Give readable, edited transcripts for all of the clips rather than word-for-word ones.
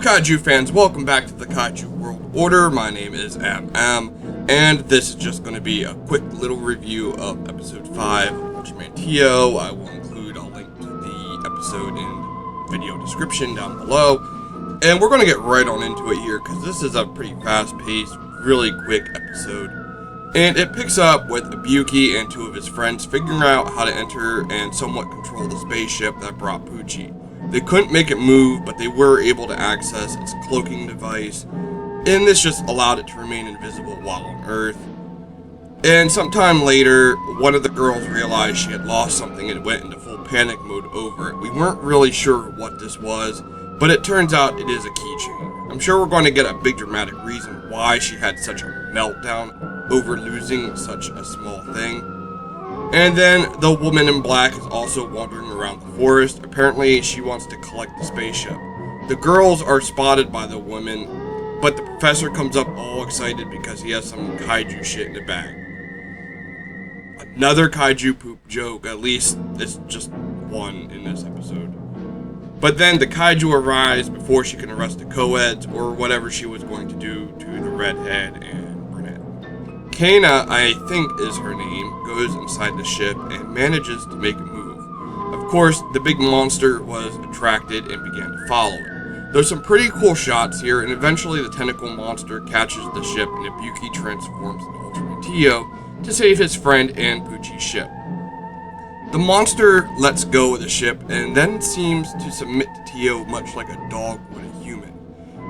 Kaiju fans, welcome back to the Kaiju World Order. My name is MM, and this is just going to be a quick little review of Episode 5 of Ultraman Teo. I will include a link to the episode in video description down below. And we're going to get right on into it here, because this is a pretty fast-paced, really quick episode. And it picks up with Ibuki and two of his friends figuring out how to enter and somewhat control the spaceship that brought Pucci. They couldn't make it move, but they were able to access its cloaking device, and this just allowed it to remain invisible while on Earth. And sometime later, one of the girls realized she had lost something and went into full panic mode over it. We weren't really sure what this was, but it turns out it is a keychain. I'm sure we're going to get a big dramatic reason why she had such a meltdown over losing such a small thing. And then the woman in black is also wandering around the forest. Apparently she wants to collect the spaceship. The girls are spotted by the woman, but the professor comes up all excited because he has some kaiju shit in the bag. Another kaiju poop joke, at least it's just one in this episode. But then the kaiju arrives before she can arrest the co-eds or whatever she was going to do to the redhead and Kana, I think is her name, goes inside the ship and manages to make a move. Of course, the big monster was attracted and began to follow it. There's some pretty cool shots here, and eventually the tentacle monster catches the ship and Ibuki transforms into Ultraman Teo to save his friend and Pucci's ship. The monster lets go of the ship and then seems to submit to Teo much like a dog would a human.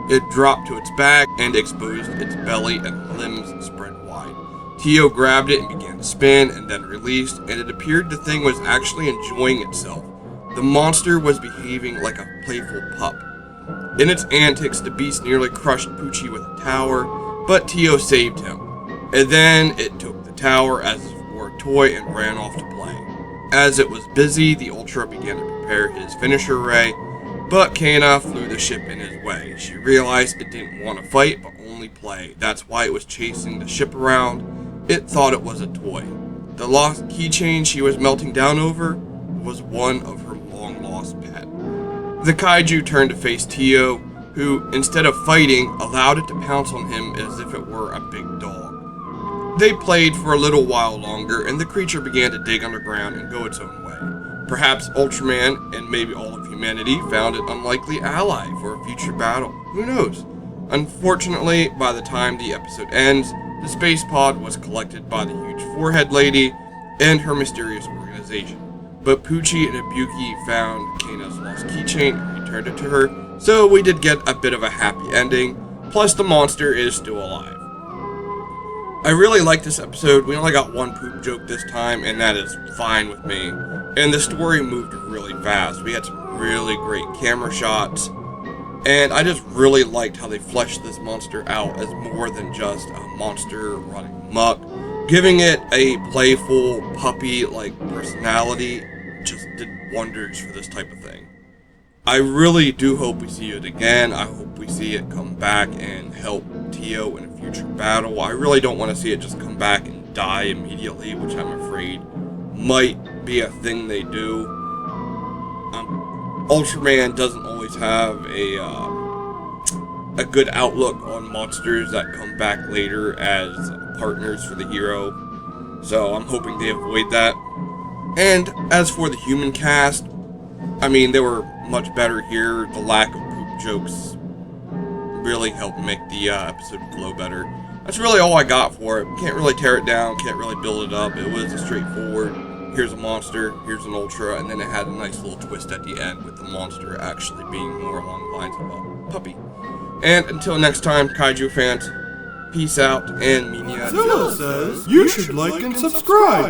It dropped to its back and exposed its belly and limbs spread wide. Teo grabbed it and began to spin and then released, and it appeared the thing was actually enjoying itself. The monster was behaving like a playful pup. In its antics, the beast nearly crushed Pucci with a tower, but Teo saved him. And then it took the tower as if it were a toy and ran off to play. As it was busy, the Ultra began to prepare his finisher ray, but Kana flew the ship in his way. She realized it didn't want to fight, but only play. That's why it was chasing the ship around. It thought it was a toy. The lost keychain she was melting down over was one of her long-lost pet. The kaiju turned to face Teo, who, instead of fighting, allowed it to pounce on him as if it were a big dog. They played for a little while longer, and the creature began to dig underground and go its own way. Perhaps Ultraman, and maybe all of humanity, found an unlikely ally for a future battle. Who knows? Unfortunately, by the time the episode ends, the space pod was collected by the huge forehead lady and her mysterious organization. But Pucci and Ibuki found Kana's lost keychain and returned it to her, so we did get a bit of a happy ending, plus the monster is still alive. I really like this episode. We only got one poop joke this time, and that is fine with me. And the story moved really fast. We had some really great camera shots. And I just really liked how they fleshed this monster out as more than just a monster running amok. Giving it a playful, puppy-like personality just did wonders for this type of thing. I really do hope we see it again. I hope we see it come back and help Teo in a future battle. I really don't want to see it just come back and die immediately, which I'm afraid might be a thing they do. Ultraman doesn't always have a good outlook on monsters that come back later as partners for the hero, so I'm hoping they avoid that. And as for the human cast, I mean, they were much better here. The lack of poop jokes really helped make the episode flow better. That's really all I got for it. Can't really tear it down, can't really build it up. It was a straightforward, here's a monster, here's an Ultra, and then it had a nice little twist at the end with the monster actually being more along the lines of a puppy. And until next time, Kaiju fans, peace out, and Minya. Godzilla says you should like and subscribe.